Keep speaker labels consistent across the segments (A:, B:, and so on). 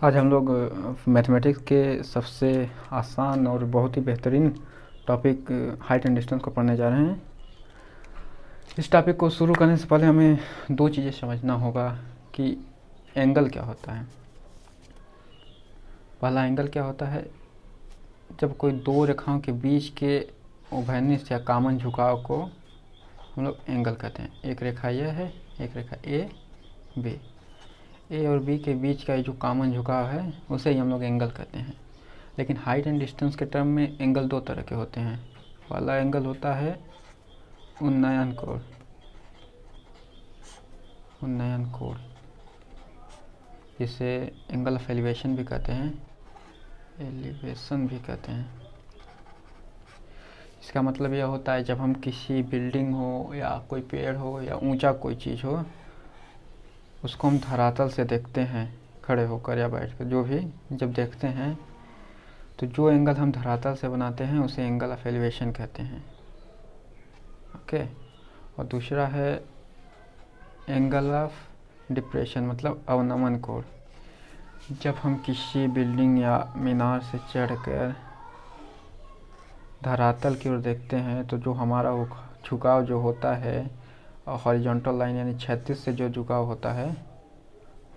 A: आज हम लोग मैथमेटिक्स के सबसे आसान और बहुत ही बेहतरीन टॉपिक हाइट एंड डिस्टेंस को पढ़ने जा रहे हैं। इस टॉपिक को शुरू करने से पहले हमें दो चीज़ें समझना होगा कि एंगल क्या होता है। पहला एंगल क्या होता है, जब कोई दो रेखाओं के बीच के उभयनिष्ठ या कॉमन झुकाव को हम लोग एंगल कहते हैं। एक रेखा यह है, एक रेखा ए बी। ए और बी के बीच का जो कॉमन झुकाव है उसे ही हम लोग एंगल कहते हैं। लेकिन हाइट एंड डिस्टेंस के टर्म में एंगल दो तरह के होते हैं। पहला एंगल होता है उन्नयन कोण, उन्नयन कोण जिसे एंगल ऑफ एलिवेशन भी कहते हैं, एलिवेशन भी कहते हैं। इसका मतलब यह होता है जब हम किसी बिल्डिंग हो या कोई पेड़ हो या ऊंचा कोई चीज़ हो, उसको हम धरातल से देखते हैं, खड़े होकर या बैठकर, जो भी जब देखते हैं तो जो एंगल हम धरातल से बनाते हैं उसे एंगल ऑफ एलिवेशन कहते हैं। ओके। और दूसरा है एंगल ऑफ डिप्रेशन, मतलब अवनमन कोण। जब हम किसी बिल्डिंग या मीनार से चढ़कर धरातल की ओर देखते हैं तो जो हमारा वो झुकाव जो होता है, हॉरिजॉन्टल लाइन यानी क्षैतिज से जो झुकाव होता है,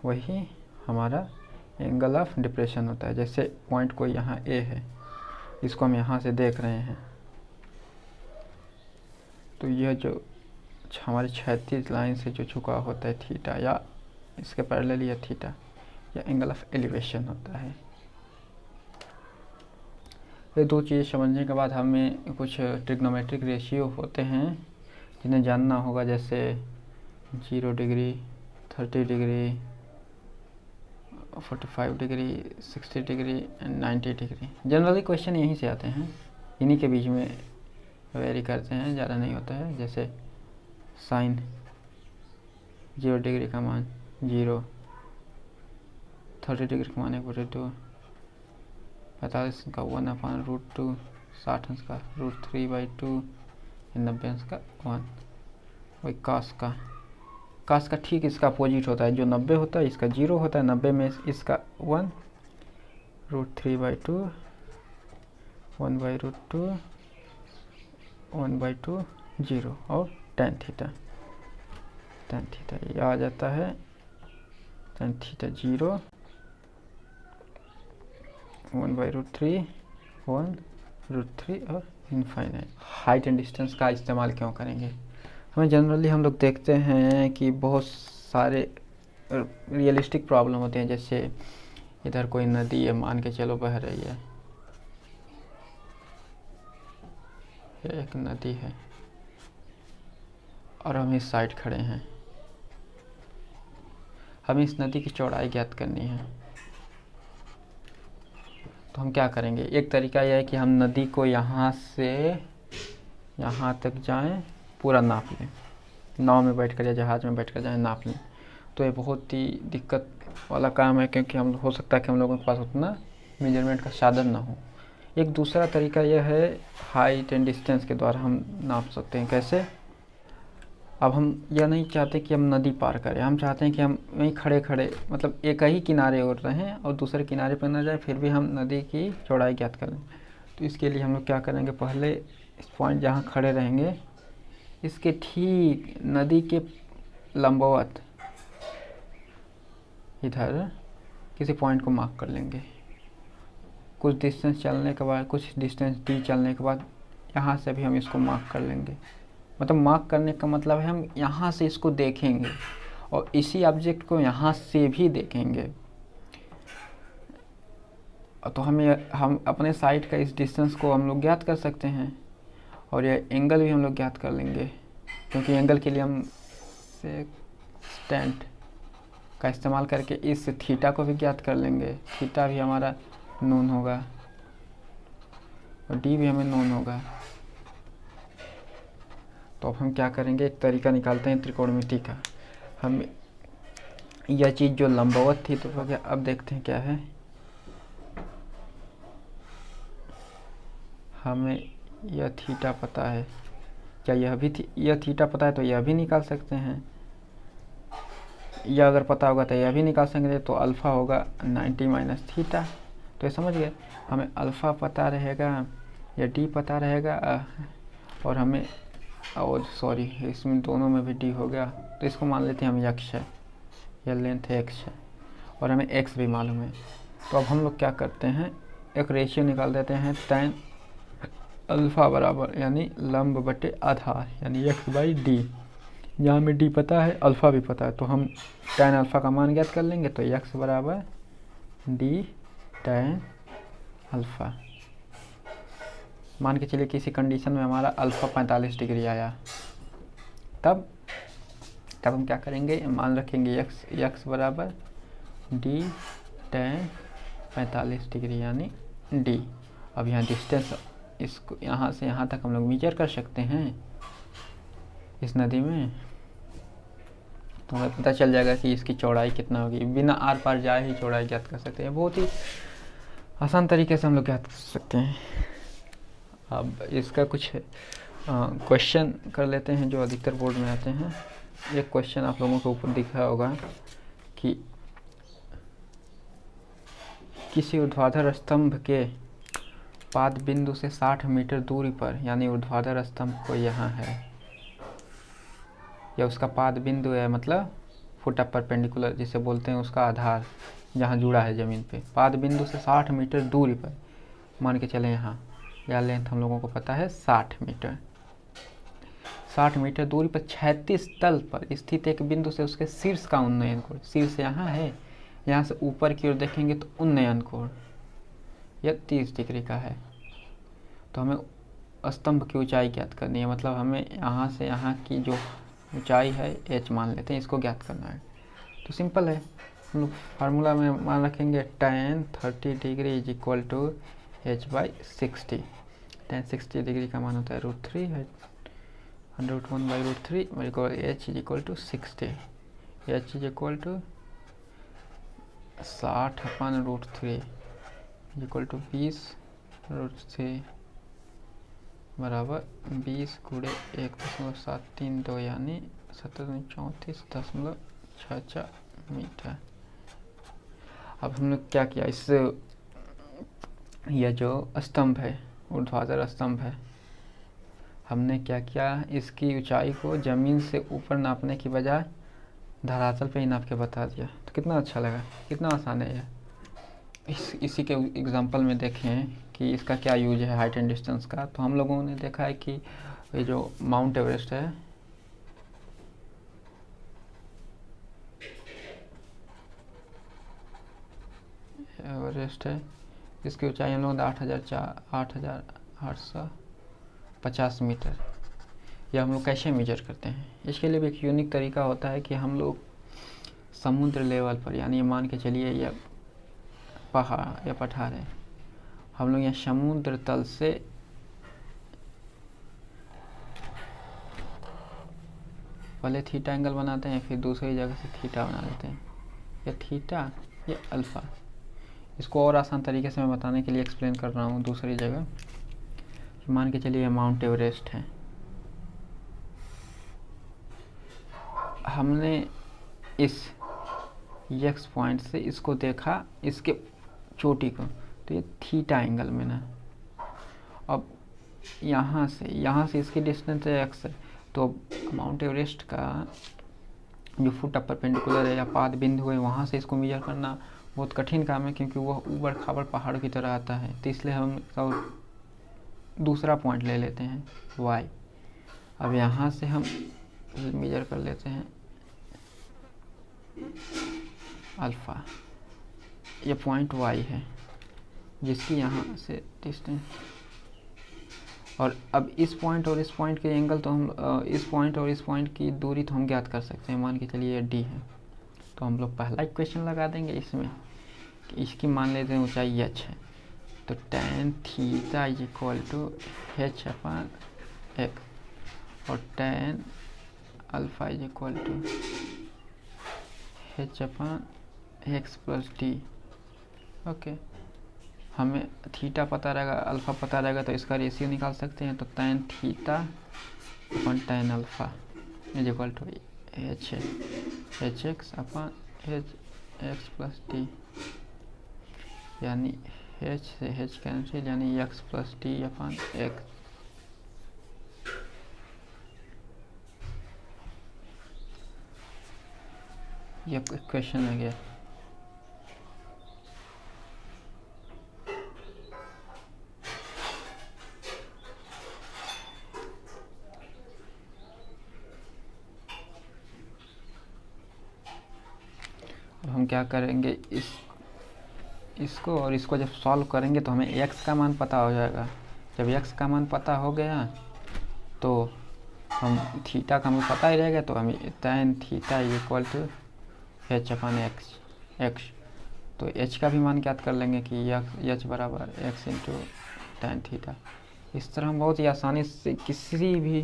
A: वही हमारा एंगल ऑफ डिप्रेशन होता है। जैसे पॉइंट कोई यहाँ ए है, इसको हम यहाँ से देख रहे हैं, तो यह जो हमारी क्षैतिज लाइन से जो झुकाव होता है थीटा, या इसके पैरेलल यह थीटा, यह एंगल ऑफ एलिवेशन होता है। ये दो चीज़ें समझने के बाद हमें कुछ ट्रिग्नोमेट्रिक रेशियो होते हैं जिन्हें जानना होगा, जैसे 0 degree, 30 degree, 45 degree, 60 degree and 90 degree. Generally question यहीं से आते हैं, इन्हीं के बीच में वेरी करते हैं, ज़्यादा नहीं होता है। जैसे साइन 0 डिग्री का मान 0, 30 डिग्री का मान 1/2, 45 का 1/√2, 60 अंश का √3/2, 90 अंश का 1। वही कास का ठीक इसका अपोजिट होता है। जो 90 होता है इसका 0 होता है, 90 में इसका 1, √3/2, 1/√2, 1/2, 0 और tan थीटा ये आ जाता है tan थीटा 0, 1/√3, 1√3 और इनफाइनाइट। हाइट एंड डिस्टेंस का इस्तेमाल क्यों करेंगे? हमें जनरली हम लोग देखते हैं कि बहुत सारे रियलिस्टिक प्रॉब्लम होते हैं। जैसे इधर कोई नदी है, मान के चलो बह रही है, एक नदी है और हम इस साइड खड़े हैं। हमें इस नदी की चौड़ाई ज्ञात करनी है, तो हम क्या करेंगे? एक तरीका यह है कि हम नदी को यहाँ से यहाँ तक जाएं, पूरा नाप लें, नाव में बैठकर या जहाज़ में बैठकर जाएं, नाप लें। तो ये बहुत ही दिक्कत वाला काम है, क्योंकि हम हो सकता है कि हम लोगों के पास उतना मेजरमेंट का साधन ना हो। एक दूसरा तरीका यह है, हाइट एंड डिस्टेंस के द्वारा हम नाप सकते हैं। कैसे? अब हम यह नहीं चाहते कि हम नदी पार करें, हम चाहते हैं कि हम वहीं खड़े खड़े, मतलब एक ही किनारे ओर रहें और दूसरे किनारे पर न जाए, फिर भी हम नदी की चौड़ाई ज्ञात कर लें। तो इसके लिए हम लोग क्या करेंगे? पहले इस पॉइंट जहाँ खड़े रहेंगे, इसके ठीक नदी के लंबवत इधर किसी पॉइंट को मार्क कर लेंगे। कुछ डिस्टेंस चलने के बाद, कुछ डिस्टेंस डी चलने के बाद यहाँ से भी हम इसको मार्क कर लेंगे। मतलब मार्क करने का मतलब है हम यहाँ से इसको देखेंगे और इसी ऑब्जेक्ट को यहाँ से भी देखेंगे। तो हम अपने साइड का इस डिस्टेंस को हम लोग ज्ञात कर सकते हैं, और यह एंगल भी हम लोग ज्ञात कर लेंगे, क्योंकि एंगल के लिए हम सेकंड का इस्तेमाल करके इस थीटा को भी ज्ञात कर लेंगे। थीटा भी हमारा नोन होगा और डी भी हमें नोन होगा। तो अब हम क्या करेंगे? एक तरीका निकालते हैं त्रिकोणमिति का। हम यह चीज़ जो लंबवत थी तो हो गया। अब देखते हैं क्या है। हमें यह थीटा पता है, क्या यह भी यह थीटा पता है? तो यह भी निकाल सकते हैं। यह अगर पता होगा तो यह भी निकाल सकेंगे, तो अल्फ़ा होगा 90 माइनस थीटा। तो ये समझ गए, हमें अल्फ़ा पता रहेगा या डी पता रहेगा, और हमें सॉरी इसमें दोनों में भी डी हो गया, तो इसको मान लेते हैं हम एक्स है, यह लेंथ एक्स है, और हमें एक्स भी मालूम है। तो अब हम लोग क्या करते हैं, एक रेशियो निकाल देते हैं, tan अल्फ़ा बराबर यानी लंब बटे आधार यानी एक्स बाई डी। यहाँ में डी पता है, अल्फ़ा भी पता है, तो हम tan अल्फ़ा का मान ज्ञात कर लेंगे। तो एक्स बराबर डी tan अल्फ़ा। मान के चलिए किसी कंडीशन में हमारा अल्फ़ा 45 डिग्री आया, तब हम क्या करेंगे, मान रखेंगे एक्स बराबर डी tan 45 डिग्री यानी डी। अब यहाँ डिस्टेंस, इसको यहाँ से यहाँ तक हम लोग मेजर कर सकते हैं इस नदी में, तो हमें पता चल जाएगा कि इसकी चौड़ाई कितना होगी। बिना आर पार जाए ही चौड़ाई ज्ञात कर सकते हैं, बहुत ही आसान तरीके से हम लोग ज्ञात कर सकते हैं। अब इसका कुछ क्वेश्चन कर लेते हैं जो अधिकतर बोर्ड में आते हैं। एक क्वेश्चन आप लोगों को ऊपर दिखा होगा कि किसी ऊर्ध्वाधर स्तंभ के पाद बिंदु से 60 मीटर दूरी पर, यानी ऊर्ध्वाधर स्तंभ को यहाँ है, या उसका पाद बिंदु है, मतलब फुट अप परपेंडिकुलर जिसे बोलते हैं, उसका आधार जहाँ जुड़ा है ज़मीन पे, पाद बिंदु से 60 मीटर दूरी पर मान के चले यहाँ, या लेंथ हम लोगों को पता है 60 मीटर। 60 मीटर दूरी पर क्षैतिज तल पर स्थित एक बिंदु से उसके शीर्ष का उन्नयन कोण, शीर्ष यहाँ है, यहाँ से ऊपर की ओर देखेंगे तो उन्नयन कोण यह 30 डिग्री का है। तो हमें स्तंभ की ऊंचाई ज्ञात करनी है, मतलब हमें यहाँ से यहाँ की जो ऊंचाई है h मान लेते हैं, इसको ज्ञात करना है। तो सिंपल है, हम लोग फार्मूला में मान रखेंगे tan 30 degree is equal to h by 60। tan 60 degree का मान होता है √3 है, 1/1 by √3, h is equal to 60। h is equal to 60 upon √3 is equal to 20√3 बराबर 20 गुणे 1.732 यानी 3734.66 मीटर। अब हमने क्या किया, इस यह जो स्तंभ है, ऊर्ध्वाधर स्तंभ है, हमने क्या किया, इसकी ऊंचाई को ज़मीन से ऊपर नापने की बजाय धरातल पे ही नाप के बता दिया। तो कितना अच्छा लगा, कितना आसान है यह। इसी के एग्जांपल में देखें कि इसका क्या यूज है हाइट एंड डिस्टेंस का। तो हम लोगों ने देखा है कि ये जो माउंट एवरेस्ट है, इसकी ऊंचाई हम लोग 8,850 मीटर। यह हम लोग कैसे मेजर करते हैं, इसके लिए भी एक यूनिक तरीका होता है कि हम लोग समुद्र लेवल पर, यानी मान के चलिए यह पहाड़ या पठार है, हम लोग यहाँ समुद्र तल से पहले थीटा एंगल बनाते हैं, फिर दूसरी जगह से थीटा बना लेते हैं, या थीटा या अल्फ़ा। इसको और आसान तरीके से मैं बताने के लिए एक्सप्लेन कर रहा हूँ दूसरी जगह। मान के चलिए माउंट एवरेस्ट है, हमने इस एक्स पॉइंट से इसको देखा, इसके चोटी को, तो ये थीटा एंगल में ना। अब यहाँ से इसकी डिस्टेंस है एक्स है, तो माउंट एवरेस्ट का जो फुट अप परपेंडिकुलर है या पाद बिंदु है, वहाँ से इसको मेजर करना बहुत कठिन काम है, क्योंकि वह ऊबड़ खाबड़ पहाड़ों की तरह आता है। तो इसलिए हम दूसरा पॉइंट ले लेते हैं y। अब यहाँ से हम मेजर कर लेते हैं अल्फ़ा, ये पॉइंट y है जिसकी यहाँ से डिस्टेंस। और अब इस पॉइंट और इस पॉइंट के एंगल, तो हम इस पॉइंट और इस पॉइंट की दूरी तो हम ज्ञात कर सकते हैं। मान के चलिए ये d है, तो हम लोग पहला इक्वेशन लगा देंगे इसमें कि इसकी मान लेते हैं ऊंचाई h है, तो tan theta is equal to h upon x, और tan alpha is equal to h upon x plus d. Okay, हमें थीटा पता रहेगा, अल्फ़ा पता रहेगा, तो इसका रेशियो निकाल सकते हैं। तो tan theta upon tan alpha is equal to H है H X upon H X plus T, यानी एच से एच कैंसिल, यानी X plus T upon X. ये क्वेश्चन आ गया। अब हम क्या करेंगे, इसको और इसको जब सॉल्व करेंगे तो हमें x का मान पता हो जाएगा। जब x का मान पता हो गया तो हम थीटा का हमें पता ही रहेगा, तो हमें tan theta equal to h upon x. तो h का भी मान ज्ञात कर लेंगे कि h बराबर x इंटू tan थीटा। इस तरह हम बहुत ही आसानी से किसी भी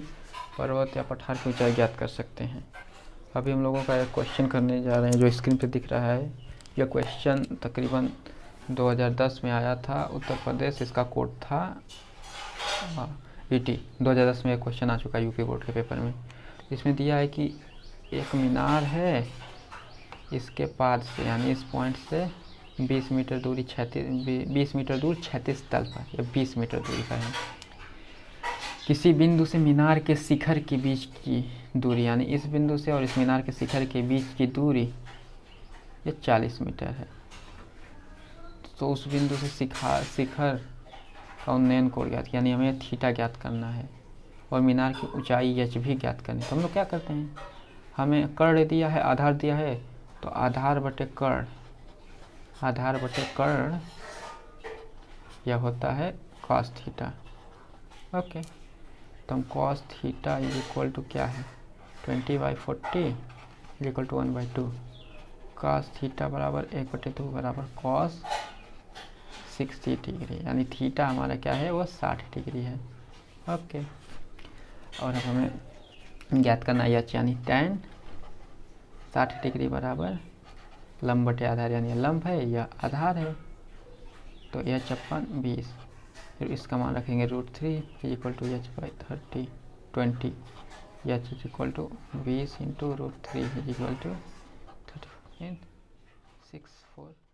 A: पर्वत या पठार की ऊंचाई ज्ञात कर सकते हैं। अभी हम लोगों का एक क्वेश्चन करने जा रहे हैं जो स्क्रीन पे दिख रहा है। यह क्वेश्चन तकरीबन 2010 में आया था, उत्तर प्रदेश इसका कोड था। ईटी 2010 में एक क्वेश्चन आ चुका है यूपी बोर्ड के पेपर में। इसमें दिया है कि एक मीनार है, इसके पार से यानी इस पॉइंट से 20 मीटर दूरी 20 मीटर दूर 36 तल पर, या 20 मीटर दूरी का है। किसी बिंदु से मीनार के शिखर के बीच की दूरी, यानी इस बिंदु से और इस मीनार के शिखर के बीच की दूरी ये 40 मीटर है। तो उस बिंदु से शिखर का उन्नयन कोण ज्ञात, यानी हमें थीटा ज्ञात करना है और मीनार की ऊंचाई एच भी ज्ञात करनी है। तो हम लोग क्या करते हैं, हमें कर्ण दिया है, आधार दिया है, तो आधार बटे कर्ण यह होता है कॉस थीटा। ओके, तो हम cos theta is equal to क्या है 20/40 is equal to 1/2। Cos theta बराबर 1/2 बराबर कॉस 60 डिग्री, यानी थीटा हमारा क्या है वो 60 डिग्री है। ओके, और अब हमें ज्ञात करना है एच, यानी tan 60 डिग्री बराबर लंब बटे आधार, यानी लंब है या आधार है, तो एच अपन 20। फिर इसका मान रखेंगे √3 is equal to h/20 h is equal to 20 into √3 is equal to 34.64।